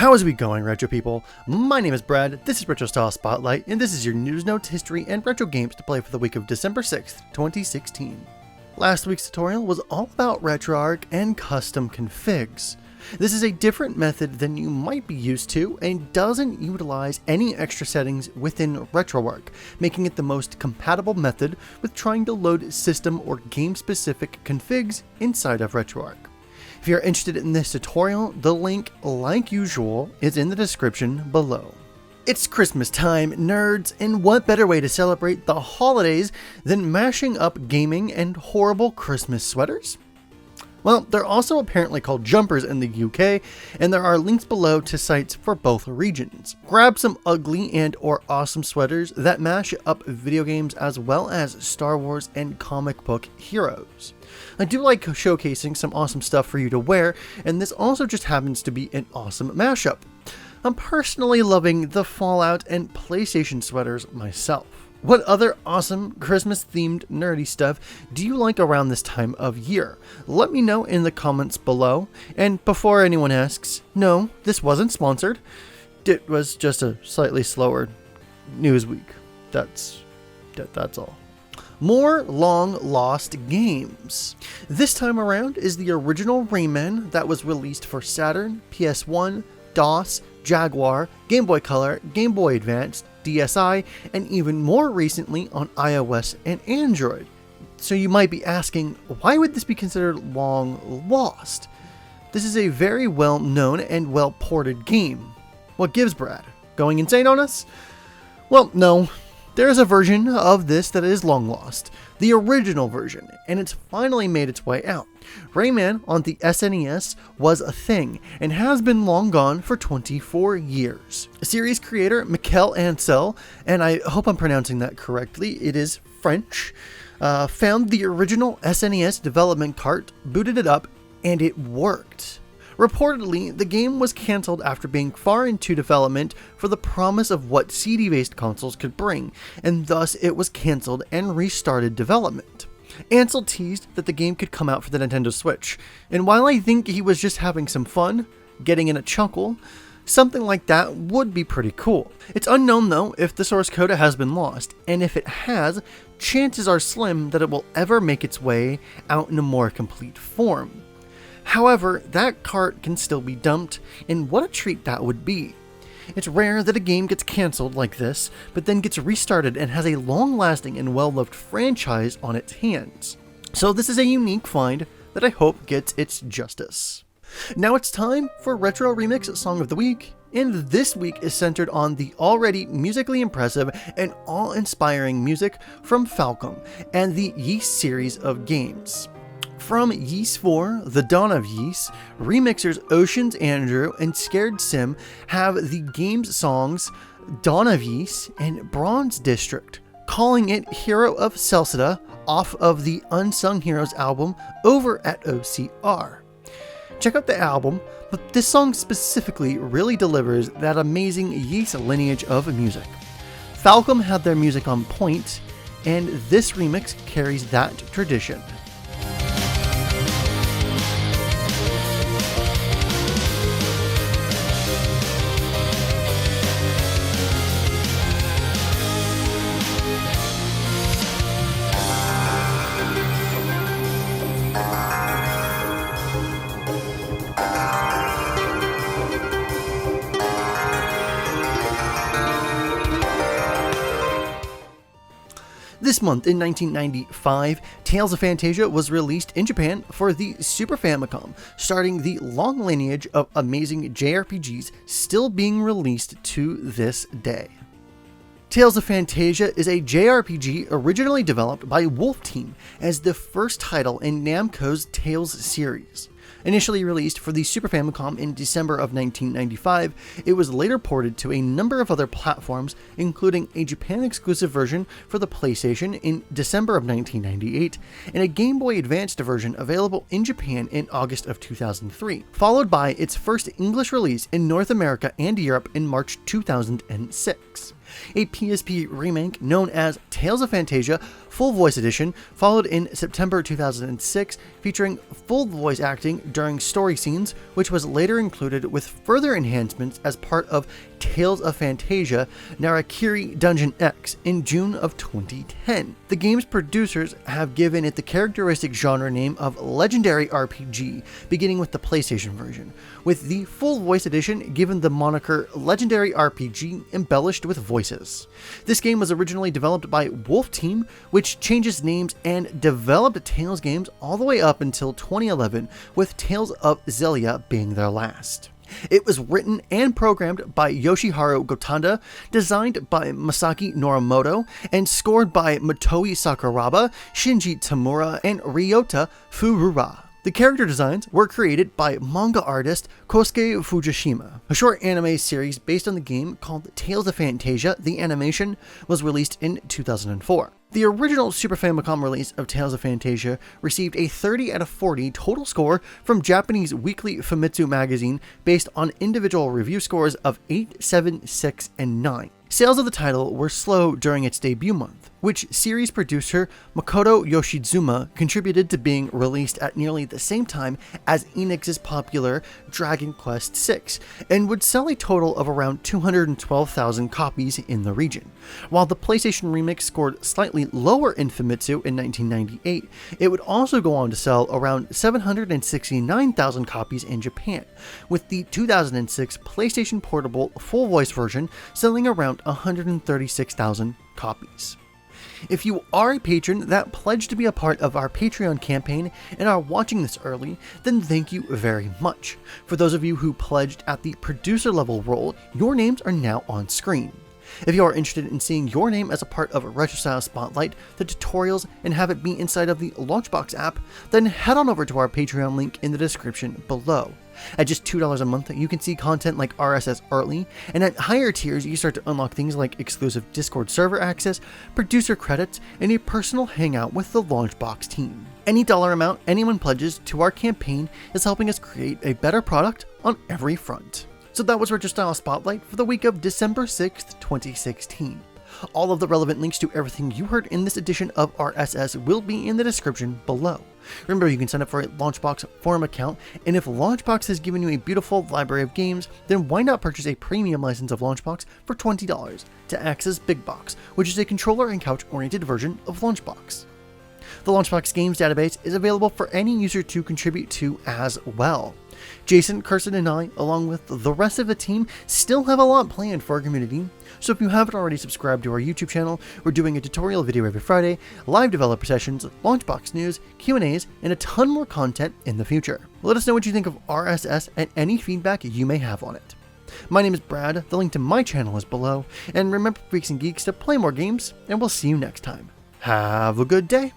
How's it going, retro people? My name is Brad, this is Retro Style Spotlight, and this is your news, notes, history, and retro games to play for the week of December 6th, 2016. Last week's tutorial was all about RetroArch and custom configs. This is a different method than you might be used to and doesn't utilize any extra settings within RetroArch, making it the most compatible method with trying to load system or game-specific configs inside of RetroArch. If you're interested in this tutorial, the link, like usual, is in the description below. It's Christmas time, nerds, and what better way to celebrate the holidays than mashing up gaming and horrible Christmas sweaters? Well, they're also apparently called jumpers in the UK, and there are links below to sites for both regions. Grab some ugly and or awesome sweaters that mash up video games as well as Star Wars and comic book heroes. I do like showcasing some awesome stuff for you to wear, and this also just happens to be an awesome mashup. I'm personally loving the Fallout and PlayStation sweaters myself. What other awesome Christmas-themed nerdy stuff do you like around this time of year? Let me know in the comments below. And before anyone asks, no, this wasn't sponsored. It was just a slightly slower news week. That's all. More long-lost games. This time around is the original Rayman that was released for Saturn, PS1, DOS, Jaguar, Game Boy Color, Game Boy Advance, DSi, and even more recently on iOS and Android. So you might be asking, why would this be considered long lost? This is a very well known and well ported game. What gives, Brad? Going insane on us? Well, no. There is a version of this that is long lost, the original version, and it's finally made its way out. Rayman on the SNES was a thing, and has been long gone for 24 years. Series creator Mikel Ancel, and I hope I'm pronouncing that correctly, it is French, found the original SNES development cart, booted it up, and it worked. Reportedly, the game was cancelled after being far into development for the promise of what CD-based consoles could bring, and thus it was cancelled and restarted development. Ansel teased that the game could come out for the Nintendo Switch, and while I think he was just having some fun, getting in a chuckle, something like that would be pretty cool. It's unknown though if the source code has been lost, and if it has, chances are slim that it will ever make its way out in a more complete form. However, that cart can still be dumped, and what a treat that would be. It's rare that a game gets cancelled like this, but then gets restarted and has a long-lasting and well-loved franchise on its hands. So this is a unique find that I hope gets its justice. Now it's time for Retro Remix Song of the Week, and this week is centered on the already musically impressive and awe-inspiring music from Falcom and the Yeast series of games. From Yeast 4, The Dawn of Yeast, remixers OceansAndrew and Scaredsim have the game's songs Dawn of Yeast and Bronze District, calling it Hero of Celceta off of the Unsung Heroes album over at OCR. Check out the album, but this song specifically really delivers that amazing Yeast lineage of music. Falcom had their music on point, and this remix carries that tradition. This month in 1995, Tales of Phantasia was released in Japan for the Super Famicom, starting the long lineage of amazing JRPGs still being released to this day. Tales of Phantasia is a JRPG originally developed by Wolf Team as the first title in Namco's Tales series. Initially released for the Super Famicom in December of 1995, it was later ported to a number of other platforms, including a Japan-exclusive version for the PlayStation in December of 1998, and a Game Boy Advanced version available in Japan in August of 2003, followed by its first English release in North America and Europe in March 2006. A PSP remake known as Tales of Phantasia Full Voice Edition followed in September 2006, featuring full voice acting during story scenes, which was later included with further enhancements as part of Tales of Phantasia Narakiri Dungeon X in June of 2010. The game's producers have given it the characteristic genre name of Legendary RPG, beginning with the PlayStation version, with the full voice edition given the moniker Legendary RPG embellished with voices. This game was originally developed by Wolf Team, which changes names and developed Tales games all the way up until 2011, with Tales of Xillia being their last. It was written and programmed by Yoshiharu Gotanda, designed by Masaki Norimoto, and scored by Motoi Sakuraba, Shinji Tamura, and Ryota Furuura. The character designs were created by manga artist Kosuke Fujishima. A short anime series based on the game called Tales of Phantasia: The Animation was released in 2004. The original Super Famicom release of Tales of Phantasia received a 30 out of 40 total score from Japanese weekly Famitsu magazine based on individual review scores of 8, 7, 6, and 9. Sales of the title were slow during its debut month, which series producer Makoto Yoshizuma contributed to being released at nearly the same time as Enix's popular Dragon Quest VI, and would sell a total of around 212,000 copies in the region. While the PlayStation remix scored slightly lower in Famitsu in 1998, it would also go on to sell around 769,000 copies in Japan, with the 2006 PlayStation Portable full voice version selling around 136,000 copies. If you are a patron that pledged to be a part of our Patreon campaign and are watching this early, then thank you very much. For those of you who pledged at the producer level role, your names are now on screen. If you are interested in seeing your name as a part of Retro Style Spotlight, the tutorials, and have it be inside of the Launchbox app, then head on over to our Patreon link in the description below. At just $2 a month, you can see content like RSS early, and at higher tiers, you start to unlock things like exclusive Discord server access, producer credits, and a personal hangout with the Launchbox team. Any dollar amount anyone pledges to our campaign is helping us create a better product on every front. So that was Retro Style Spotlight for the week of December 6th, 2016. All of the relevant links to everything you heard in this edition of RSS will be in the description below. Remember, you can sign up for a Launchbox forum account, and if Launchbox has given you a beautiful library of games, then why not purchase a premium license of Launchbox for $20 to access Big Box, which is a controller and couch-oriented version of Launchbox. The Launchbox Games database is available for any user to contribute to as well. Jason, Kirsten, and I, along with the rest of the team, still have a lot planned for our community, so if you haven't already subscribed to our YouTube channel, we're doing a tutorial video every Friday, live developer sessions, Launchbox news, Q&As, and a ton more content in the future. Let us know what you think of RSS and any feedback you may have on it. My name is Brad, the link to my channel is below, and remember, freaks and geeks, to play more games, and we'll see you next time. Have a good day!